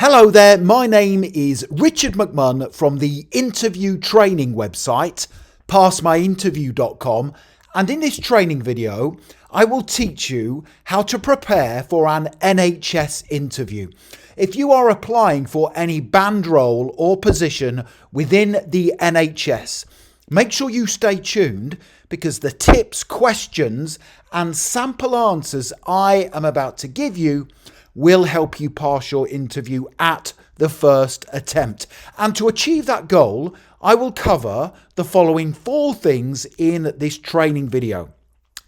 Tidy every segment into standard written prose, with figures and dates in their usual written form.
Hello there, my name is Richard McMunn from the interview training website, passmyinterview.com, and in this training video, I will teach you how to prepare for an NHS interview. If you are applying for any band role or position within the NHS, make sure you stay tuned because the tips, questions, and sample answers I am about to give you will help you pass your interview at the first attempt. And to achieve that goal, I will cover the following 4 things in this training video.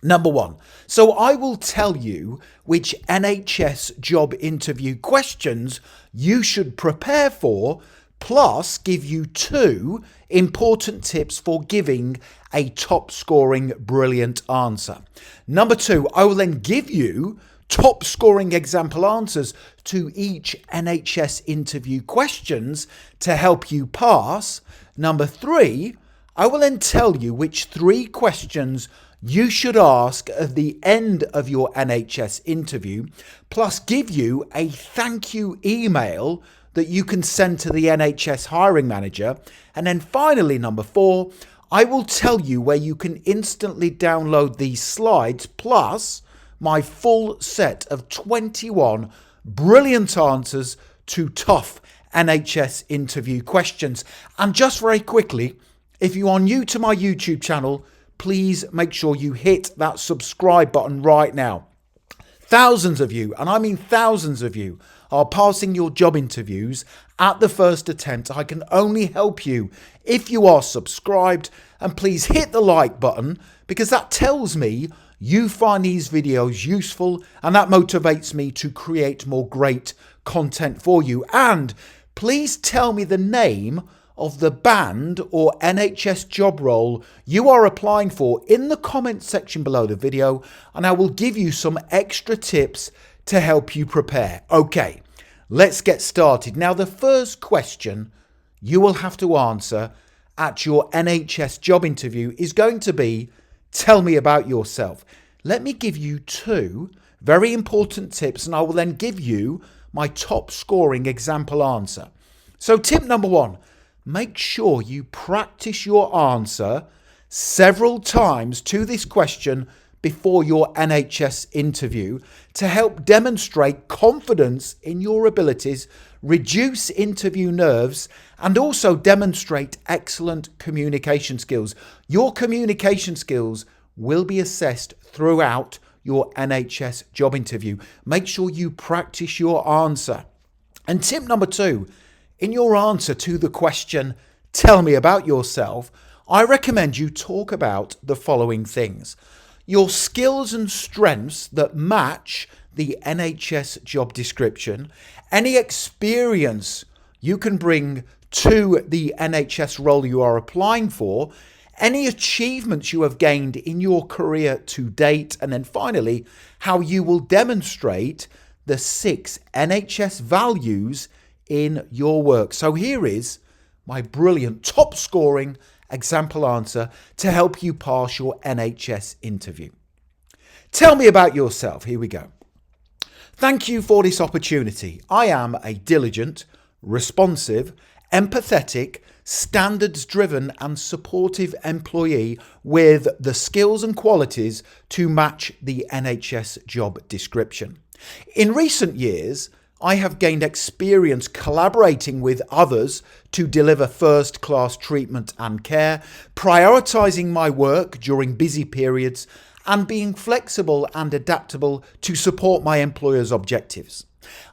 Number 1, so I will tell you which NHS job interview questions you should prepare for, plus give you 2 important tips for giving a top scoring brilliant answer. Number 2, I will then give you top scoring example answers to each NHS interview questions to help you pass. Number 3, I will then tell you which 3 questions you should ask at the end of your NHS interview, plus give you a thank you email that you can send to the NHS hiring manager. And then finally, number 4, I will tell you where you can instantly download these slides, plus my full set of 21 brilliant answers to tough NHS interview questions. And just very quickly, if you are new to my YouTube channel, please make sure you hit that subscribe button right now. Thousands of you, and I mean thousands of you, are passing your job interviews at the first attempt. I can only help you if you are subscribed, and please hit the like button because that tells me you find these videos useful and that motivates me to create more great content for you. And please tell me the name of the band or NHS job role you are applying for in the comments section below the video, and I will give you some extra tips to help you prepare. Okay, let's get started. Now, the first question you will have to answer at your NHS job interview is going to be, tell me about yourself. Let me give you 2 very important tips, and I will then give you my top scoring example answer. So tip number 1, make sure you practice your answer several times to this question before your NHS interview to help demonstrate confidence in your abilities, reduce interview nerves, and also demonstrate excellent communication skills. Your communication skills will be assessed throughout your NHS job interview. Make sure you practice your answer. And tip number 2, in your answer to the question, tell me about yourself, I recommend you talk about the following things: your skills and strengths that match the NHS job description, any experience you can bring to the NHS role you are applying for, any achievements you have gained in your career to date, and then finally, how you will demonstrate the 6 NHS values in your work. So here is my brilliant top scoring example answer to help you pass your NHS interview. Tell me about yourself. Here we go. Thank you for this opportunity. I am a diligent, responsive, empathetic, standards-driven and supportive employee with the skills and qualities to match the NHS job description. In recent years, I have gained experience collaborating with others to deliver first-class treatment and care, prioritising my work during busy periods, and being flexible and adaptable to support my employer's objectives.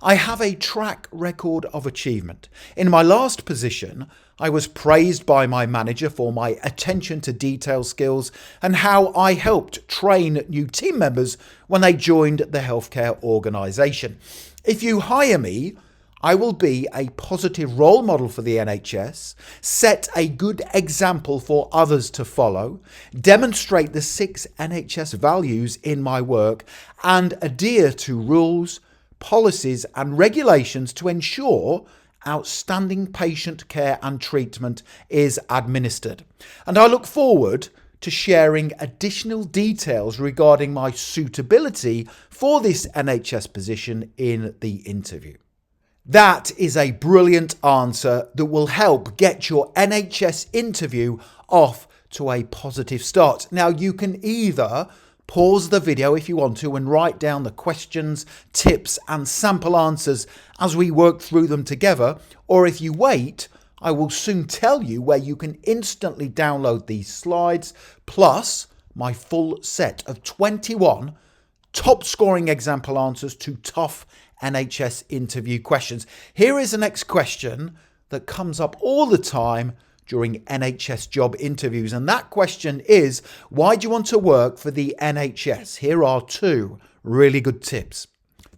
I have a track record of achievement. In my last position, I was praised by my manager for my attention to detail skills and how I helped train new team members when they joined the healthcare organisation. If you hire me, I will be a positive role model for the NHS, set a good example for others to follow, demonstrate the 6 NHS values in my work, and adhere to rules, policies and regulations to ensure outstanding patient care and treatment is administered. And I look forward to sharing additional details regarding my suitability for this NHS position in the interview. That is a brilliant answer that will help get your NHS interview off to a positive start. Now, you can either pause the video if you want to and write down the questions, tips and sample answers as we work through them together, or if you wait, I will soon tell you where you can instantly download these slides, plus my full set of 21 top scoring example answers to tough NHS interview questions. Here is the next question that comes up all the time during NHS job interviews, and that question is, why do you want to work for the NHS? Here are two really good tips.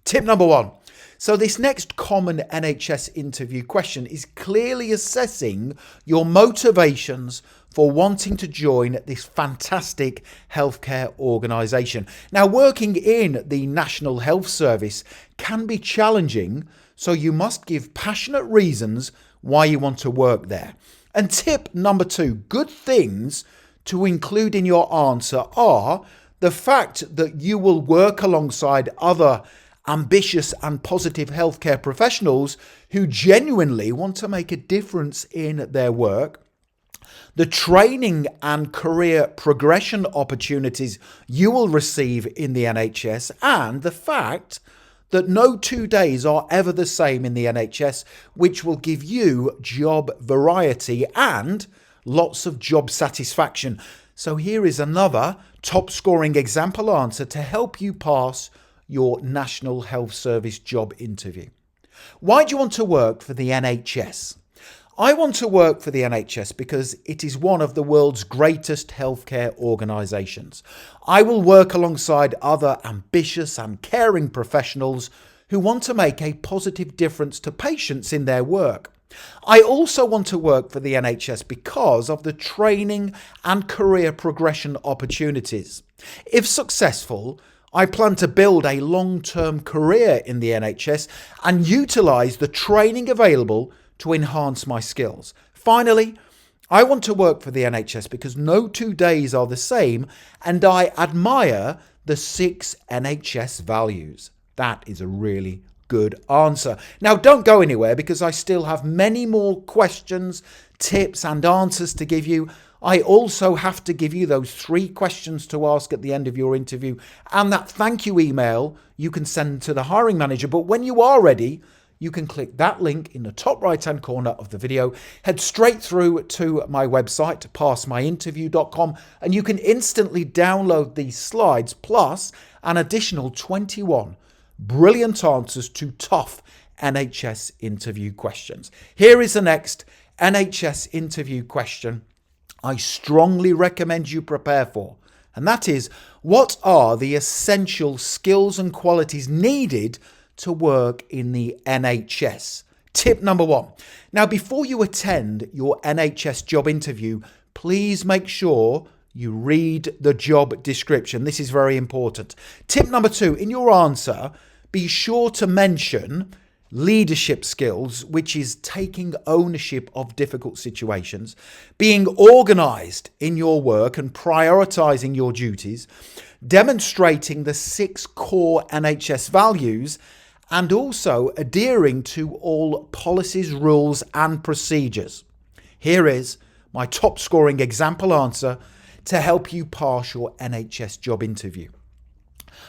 Tip number one. So this next common NHS interview question is clearly assessing your motivations for wanting to join this fantastic healthcare organisation. Now, working in the National Health Service can be challenging, so you must give passionate reasons why you want to work there. And tip number two, good things to include in your answer are the fact that you will work alongside other ambitious and positive healthcare professionals who genuinely want to make a difference in their work, the training and career progression opportunities you will receive in the NHS, and the fact that no 2 days are ever the same in the NHS, which will give you job variety and lots of job satisfaction. So here is another top scoring example answer to help you pass your National Health Service job interview. Why do you want to work for the NHS? I want to work for the NHS because it is one of the world's greatest healthcare organisations. I will work alongside other ambitious and caring professionals who want to make a positive difference to patients in their work. I also want to work for the NHS because of the training and career progression opportunities. If successful, I plan to build a long-term career in the NHS and utilise the training available to enhance my skills. Finally, I want to work for the NHS because no 2 days are the same, and I admire the 6 NHS values. That is a really good answer. Now, don't go anywhere because I still have many more questions, tips and answers to give you. I also have to give you those 3 questions to ask at the end of your interview and that thank you email you can send to the hiring manager. But when you are ready, you can click that link in the top right hand corner of the video, head straight through to my website, passmyinterview.com, and you can instantly download these slides plus an additional 21 brilliant answers to tough NHS interview questions. Here is the next NHS interview question I strongly recommend you prepare for, and that is, what are the essential skills and qualities needed to work in the NHS? Tip number 1. Now, before you attend your NHS job interview, please make sure you read the job description. This is very important. Tip number 2, in your answer, be sure to mention leadership skills, which is taking ownership of difficult situations, being organised in your work and prioritising your duties, demonstrating the 6 core NHS values, and also adhering to all policies, rules and procedures. Here is my top scoring example answer to help you pass your NHS job interview.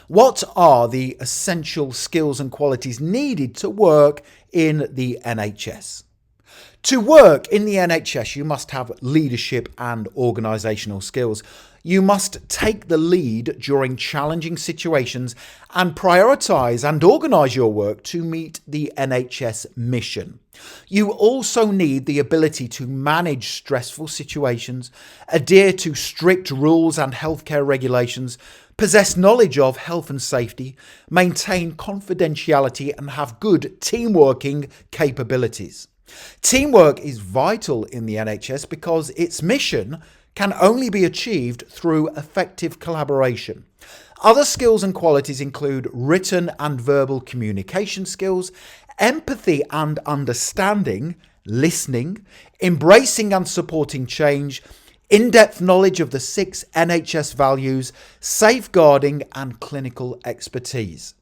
What are the essential skills and qualities needed to work in the NHS? To work in the NHS, you must have leadership and organisational skills. You must take the lead during challenging situations and prioritise and organise your work to meet the NHS mission. You also need the ability to manage stressful situations, adhere to strict rules and healthcare regulations, possess knowledge of health and safety, maintain confidentiality and have good teamworking capabilities. Teamwork is vital in the NHS because its mission can only be achieved through effective collaboration. Other skills and qualities include written and verbal communication skills, empathy and understanding, listening, embracing and supporting change, in-depth knowledge of the 6 NHS values, safeguarding and clinical expertise.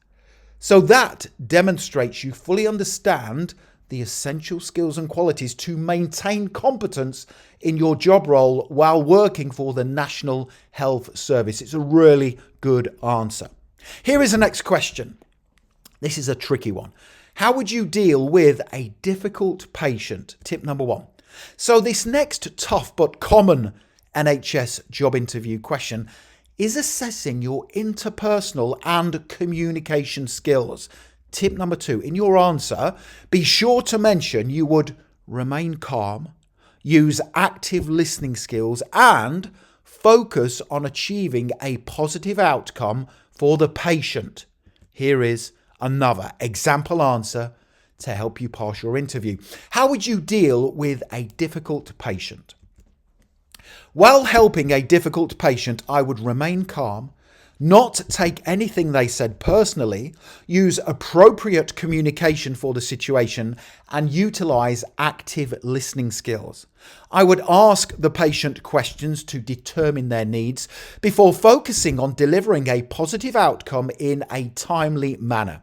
So that demonstrates you fully understand the essential skills and qualities to maintain competence in your job role while working for the National Health Service. It's a really good answer. Here is the next question. This is a tricky one. How would you deal with a difficult patient? Tip number 1. So this next tough but common NHS job interview question is assessing your interpersonal and communication skills. Tip number 2, in your answer, be sure to mention you would remain calm, use active listening skills, and focus on achieving a positive outcome for the patient. Here is another example answer to help you pass your interview. How would you deal with a difficult patient? While helping a difficult patient, I would remain calm, not take anything they said personally, use appropriate communication for the situation, and utilize active listening skills. I would ask the patient questions to determine their needs before focusing on delivering a positive outcome in a timely manner.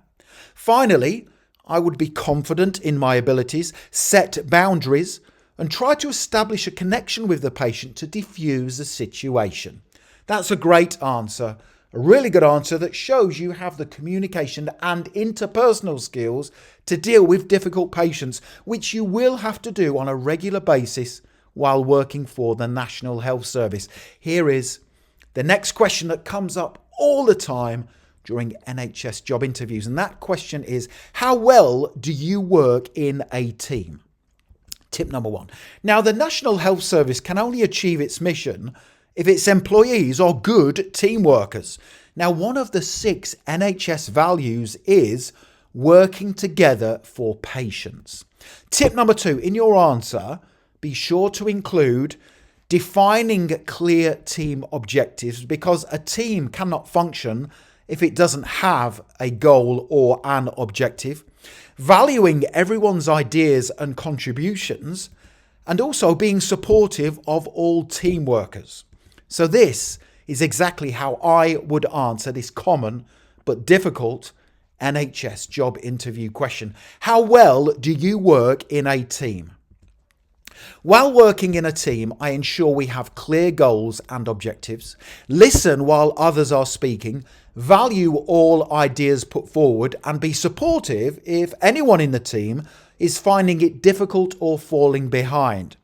Finally, I would be confident in my abilities, set boundaries, and try to establish a connection with the patient to diffuse the situation. That's a great answer, a really good answer that shows you have the communication and interpersonal skills to deal with difficult patients, which you will have to do on a regular basis while working for the National Health Service. Here is the next question that comes up all the time during NHS job interviews, and that question is, how well do you work in a team? Tip number 1. Now, the National Health Service can only achieve its mission if its employees are good team workers. Now, one of the 6 NHS values is working together for patients. Tip number 2, in your answer, be sure to include defining clear team objectives, because a team cannot function if it doesn't have a goal or an objective, valuing everyone's ideas and contributions, and also being supportive of all team workers. So this is exactly how I would answer this common but difficult NHS job interview question. How well do you work in a team? While working in a team, I ensure we have clear goals and objectives, listen while others are speaking, value all ideas put forward, and be supportive if anyone in the team is finding it difficult or falling behind.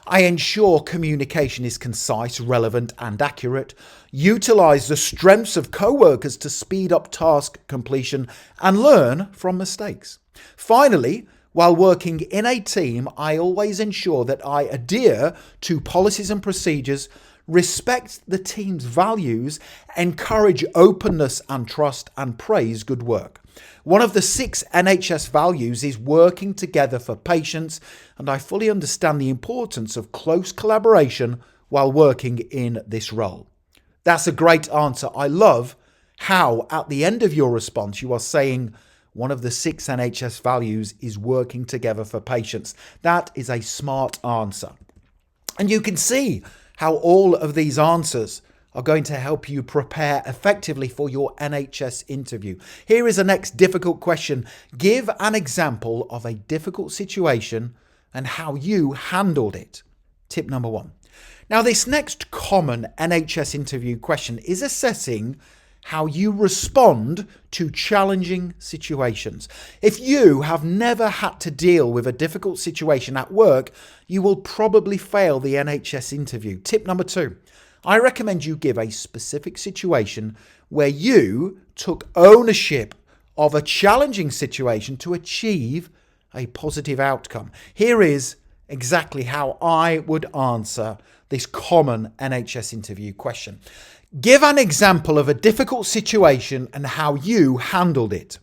I ensure communication is concise, relevant, and accurate, utilize the strengths of co-workers to speed up task completion, and learn from mistakes. Finally, while working in a team, I always ensure that I adhere to policies and procedures, respect the team's values, encourage openness and trust, and praise good work. One of the 6 NHS values is working together for patients, and I fully understand the importance of close collaboration while working in this role. That's a great answer. I love how at the end of your response you are saying one of the 6 NHS values is working together for patients. That is a smart answer. And you can see how all of these answers are going to help you prepare effectively for your NHS interview. Here is the next difficult question. Give an example of a difficult situation and how you handled it. Tip number 1. Now, this next common NHS interview question is assessing how you respond to challenging situations. If you have never had to deal with a difficult situation at work, you will probably fail the NHS interview. Tip number 2, I recommend you give a specific situation where you took ownership of a challenging situation to achieve a positive outcome. Here is exactly how I would answer this common NHS interview question. Give an example of a difficult situation and how you handled it.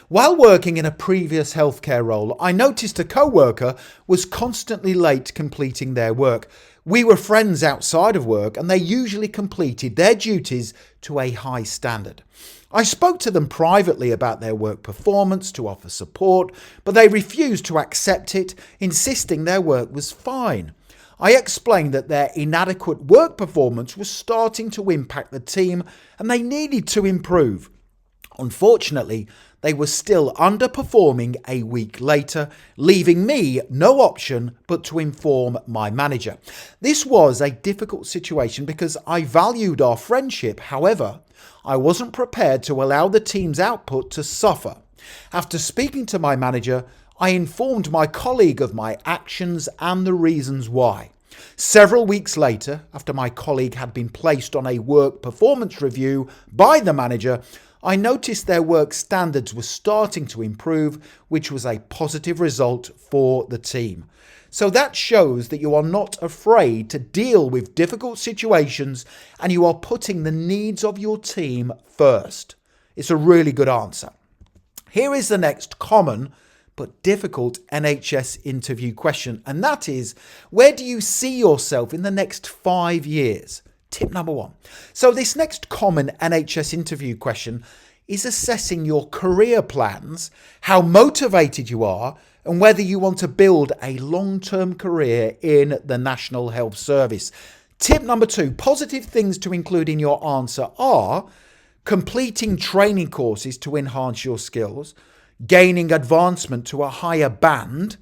While working in a previous healthcare role, I noticed a co-worker was constantly late completing their work. We were friends outside of work, and they usually completed their duties to a high standard. I spoke to them privately about their work performance to offer support, but they refused to accept it, insisting their work was fine. I explained that their inadequate work performance was starting to impact the team and they needed to improve. Unfortunately, they were still underperforming a week later, leaving me no option but to inform my manager. This was a difficult situation because I valued our friendship. However, I wasn't prepared to allow the team's output to suffer. After speaking to my manager, I informed my colleague of my actions and the reasons why. Several weeks later, after my colleague had been placed on a work performance review by the manager, I noticed their work standards were starting to improve, which was a positive result for the team. So that shows that you are not afraid to deal with difficult situations and you are putting the needs of your team first. It's a really good answer. Here is the next common but difficult NHS interview question, and that is, where do you see yourself in the next 5 years? Tip number 1. So this next common NHS interview question is assessing your career plans, how motivated you are, and whether you want to build a long-term career in the National Health Service. Tip number 2, positive things to include in your answer are completing training courses to enhance your skills, gaining advancement to a higher band,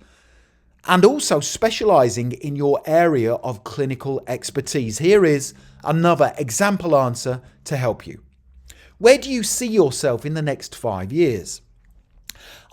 and also specialising in your area of clinical expertise. Here is another example answer to help you. Where do you see yourself in the next 5 years?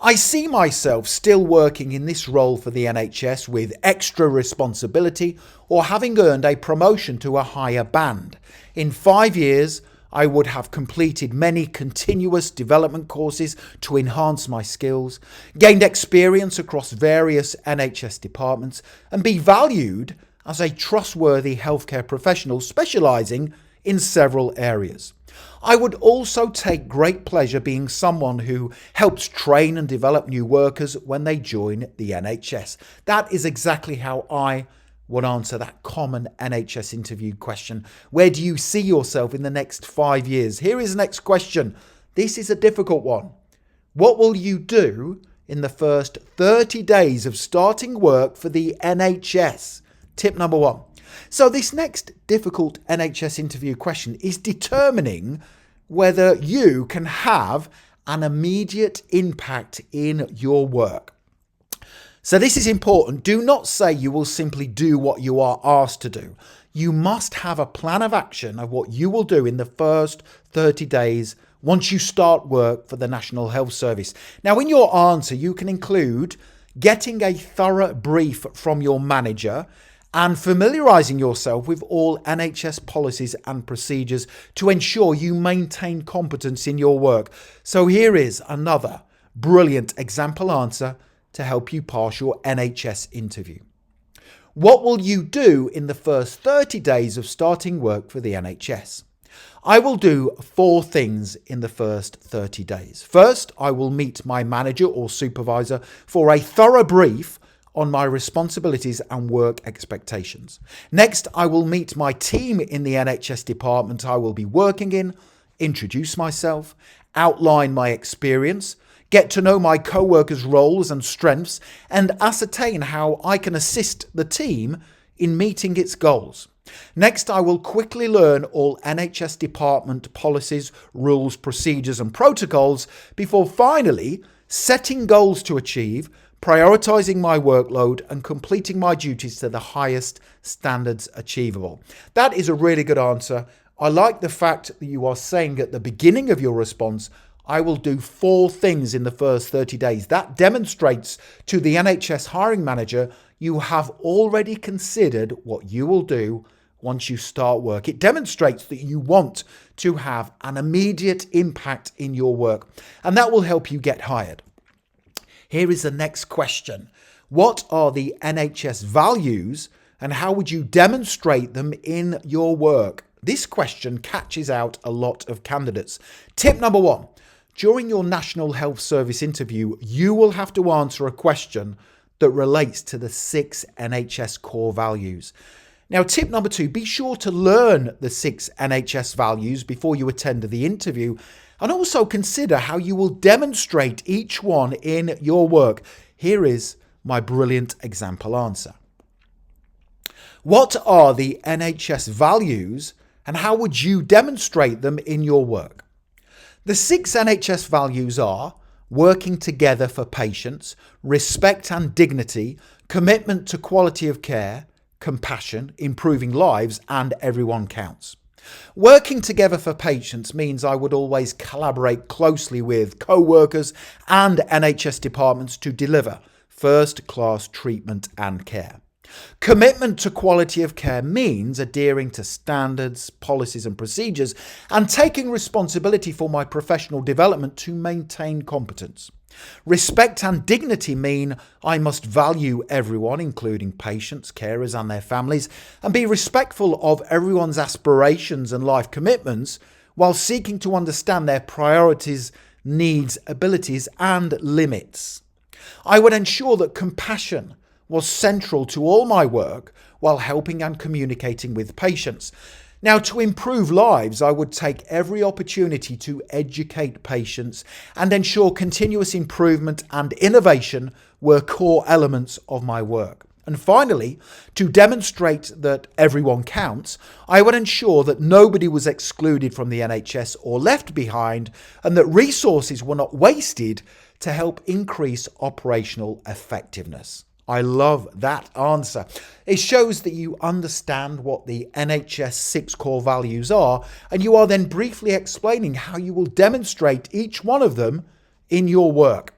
I see myself still working in this role for the NHS with extra responsibility or having earned a promotion to a higher band. In 5 years, I would have completed many continuous development courses to enhance my skills, gained experience across various NHS departments, and be valued as a trustworthy healthcare professional specialising in several areas. I would also take great pleasure being someone who helps train and develop new workers when they join the NHS. That is exactly how I would answer that common NHS interview question. Where do you see yourself in the next 5 years? Here is the next question. This is a difficult one. What will you do in the first 30 days of starting work for the NHS? Tip number 1. So this next difficult NHS interview question is determining whether you can have an immediate impact in your work. So this is important. Do not say you will simply do what you are asked to do. You must have a plan of action of what you will do in the first 30 days once you start work for the National Health Service. Now, in your answer, you can include getting a thorough brief from your manager and familiarising yourself with all NHS policies and procedures to ensure you maintain competence in your work. So here is another brilliant example answer to help you pass your NHS interview. What will you do in the first 30 days of starting work for the NHS? I will do 4 things in the first 30 days. First, I will meet my manager or supervisor for a thorough brief on my responsibilities and work expectations. Next, I will meet my team in the NHS department I will be working in, introduce myself, outline my experience, get to know my co-workers' roles and strengths, and ascertain how I can assist the team in meeting its goals. Next, I will quickly learn all NHS department policies, rules, procedures, and protocols before finally setting goals to achieve, prioritising my workload, and completing my duties to the highest standards achievable. That is a really good answer. I like the fact that you are saying at the beginning of your response, I will do 4 things in the first 30 days. That demonstrates to the NHS hiring manager you have already considered what you will do once you start work. It demonstrates that you want to have an immediate impact in your work, and that will help you get hired. Here is the next question. What are the NHS values and how would you demonstrate them in your work? This question catches out a lot of candidates. Tip number 1. During your National Health Service interview, you will have to answer a question that relates to the 6 NHS core values. Now, tip number 2, be sure to learn the 6 NHS values before you attend the interview, and also consider how you will demonstrate each one in your work. Here is my brilliant example answer. What are the NHS values and how would you demonstrate them in your work? The 6 NHS values are working together for patients, respect and dignity, commitment to quality of care, compassion, improving lives, and everyone counts. Working together for patients means I would always collaborate closely with co-workers and NHS departments to deliver first-class treatment and care. Commitment to quality of care means adhering to standards, policies and procedures and taking responsibility for my professional development to maintain competence. Respect and dignity mean I must value everyone, including patients, carers and their families, and be respectful of everyone's aspirations and life commitments while seeking to understand their priorities, needs, abilities and limits. I would ensure that compassion was central to all my work while helping and communicating with patients. Now, to improve lives, I would take every opportunity to educate patients and ensure continuous improvement and innovation were core elements of my work. And finally, to demonstrate that everyone counts, I would ensure that nobody was excluded from the NHS or left behind, and that resources were not wasted to help increase operational effectiveness. I love that answer. It shows that you understand what the NHS 6 core values are, and you are then briefly explaining how you will demonstrate each one of them in your work.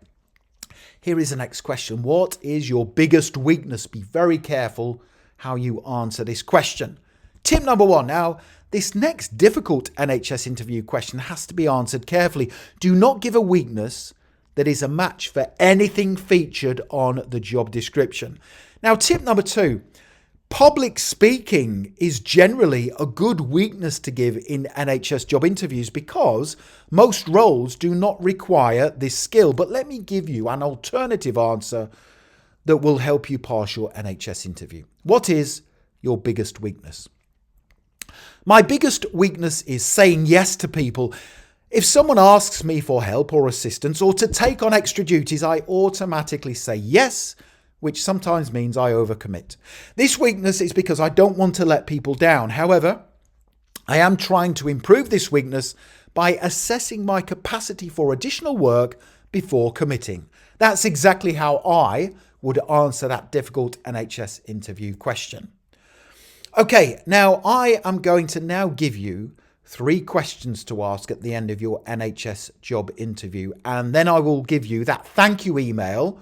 Here is the next question. What is your biggest weakness? Be very careful how you answer this question. Tip number 1. Now, this next difficult NHS interview question has to be answered carefully. Do not give a weakness that is a match for anything featured on the job description. Now, tip number 2, public speaking is generally a good weakness to give in NHS job interviews because most roles do not require this skill. But let me give you an alternative answer that will help you pass your NHS interview. What is your biggest weakness? My biggest weakness is saying yes to people. If someone asks me for help or assistance or to take on extra duties, I automatically say yes, which sometimes means I overcommit. This weakness is because I don't want to let people down. However, I am trying to improve this weakness by assessing my capacity for additional work before committing. That's exactly how I would answer that difficult NHS interview question. Okay, now I am going to now give you 3 questions to ask at the end of your NHS job interview, and then I will give you that thank you email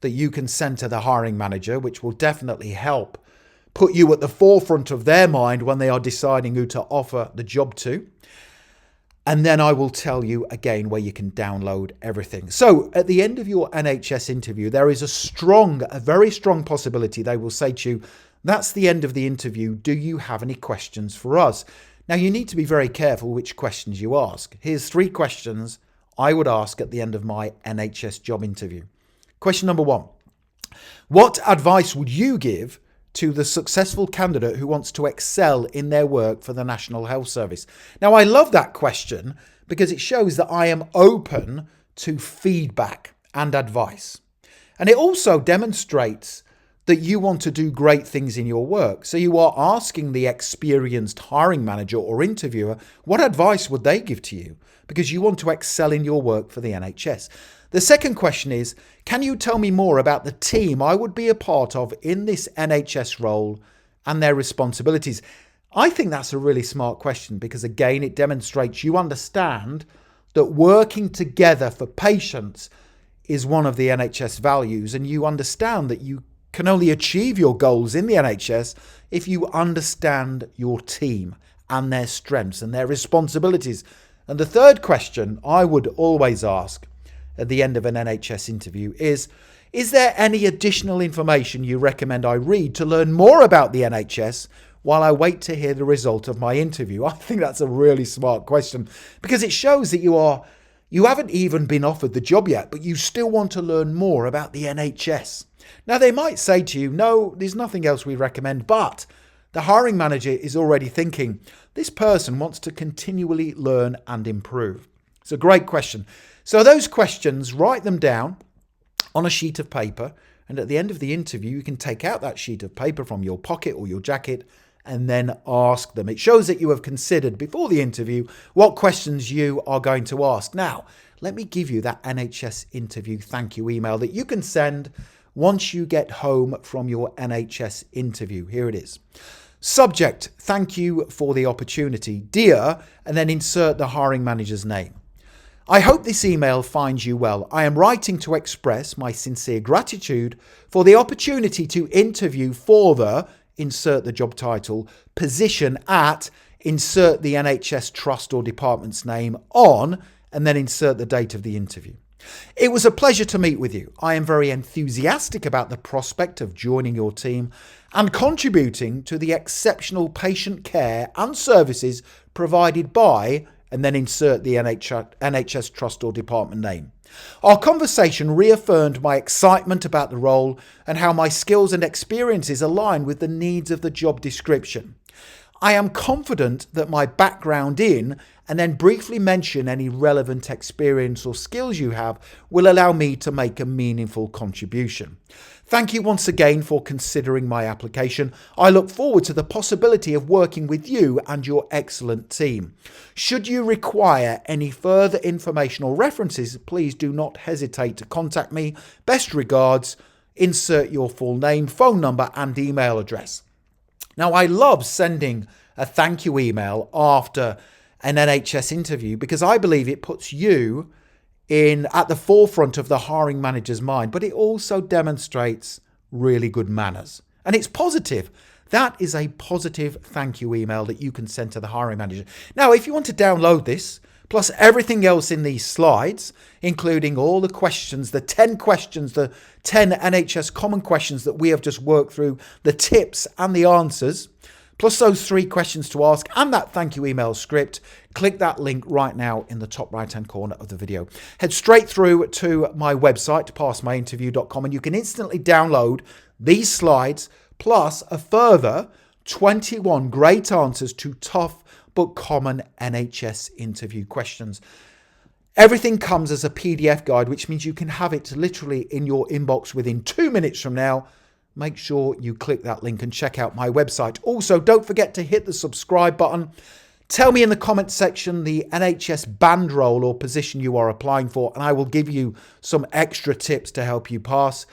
that you can send to the hiring manager, which will definitely help put you at the forefront of their mind when they are deciding who to offer the job to. And then I will tell you again where you can download everything. So at the end of your NHS interview, there is a very strong possibility they will say to you, that's the end of the interview. Do you have any questions for us? Now, you need to be very careful which questions you ask. Here's 3 questions I would ask at the end of my NHS job interview. Question number 1. What advice would you give to the successful candidate who wants to excel in their work for the National Health Service? Now, I love that question because it shows that I am open to feedback and advice. And it also demonstrates that you want to do great things in your work. So you are asking the experienced hiring manager or interviewer, what advice would they give to you? Because you want to excel in your work for the NHS. The second question is, can you tell me more about the team I would be a part of in this NHS role and their responsibilities? I think that's a really smart question because, again, it demonstrates you understand that working together for patients is one of the NHS values, and you understand that you can only achieve your goals in the NHS if you understand your team and their strengths and their responsibilities. And the third question I would always ask at the end of an NHS interview is there any additional information you recommend I read to learn more about the NHS while I wait to hear the result of my interview? I think that's a really smart question because it shows that you haven't even been offered the job yet, but you still want to learn more about the NHS. Now, they might say to you, no, there's nothing else we recommend, but the hiring manager is already thinking, this person wants to continually learn and improve. It's a great question. So those questions, write them down on a sheet of paper, and at the end of the interview, you can take out that sheet of paper from your pocket or your jacket and then ask them. It shows that you have considered before the interview what questions you are going to ask. Now, let me give you that NHS interview thank you email that you can send once you get home from your NHS interview. Here it is. Subject, thank you for the opportunity. Dear, and then insert the hiring manager's name. I hope this email finds you well. I am writing to express my sincere gratitude for the opportunity to interview for the, insert the job title, position at, insert the NHS trust or department's name on, and then insert the date of the interview. It was a pleasure to meet with you. I am very enthusiastic about the prospect of joining your team and contributing to the exceptional patient care and services provided by, and then insert the NHS trust or department name. Our conversation reaffirmed my excitement about the role and how my skills and experiences align with the needs of the job description. I am confident that my background in, and then briefly mention any relevant experience or skills you have, will allow me to make a meaningful contribution. Thank you once again for considering my application. I look forward to the possibility of working with you and your excellent team. Should you require any further information or references, please do not hesitate to contact me. Best regards, insert your full name, phone number and email address. Now, I love sending a thank you email after an NHS interview because I believe it puts you at the forefront of the hiring manager's mind, but it also demonstrates really good manners. And it's positive. That is a positive thank you email that you can send to the hiring manager. Now, if you want to download this, plus everything else in these slides, including all the questions, the 10 questions, the 10 NHS common questions that we have just worked through, the tips and the answers, plus those 3 questions to ask and that thank you email script, click that link right now in the top right-hand corner of the video. Head straight through to my website, passmyinterview.com, and you can instantly download these slides, plus a further 21 great answers to tough but common NHS interview questions. Everything comes as a PDF guide, which means you can have it literally in your inbox within 2 minutes from now. Make sure you click that link and check out my website. Also, don't forget to hit the subscribe button. Tell me in the comment section the NHS band role or position you are applying for, and I will give you some extra tips to help you pass.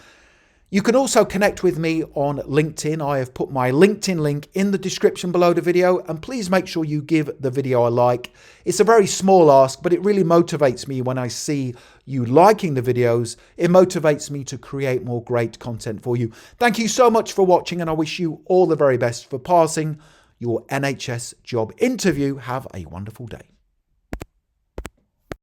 You can also connect with me on LinkedIn. I have put my LinkedIn link in the description below the video, and please make sure you give the video a like. It's a very small ask, but it really motivates me when I see you liking the videos. It motivates me to create more great content for you. Thank you so much for watching, and I wish you all the very best for passing your NHS job interview. Have a wonderful day.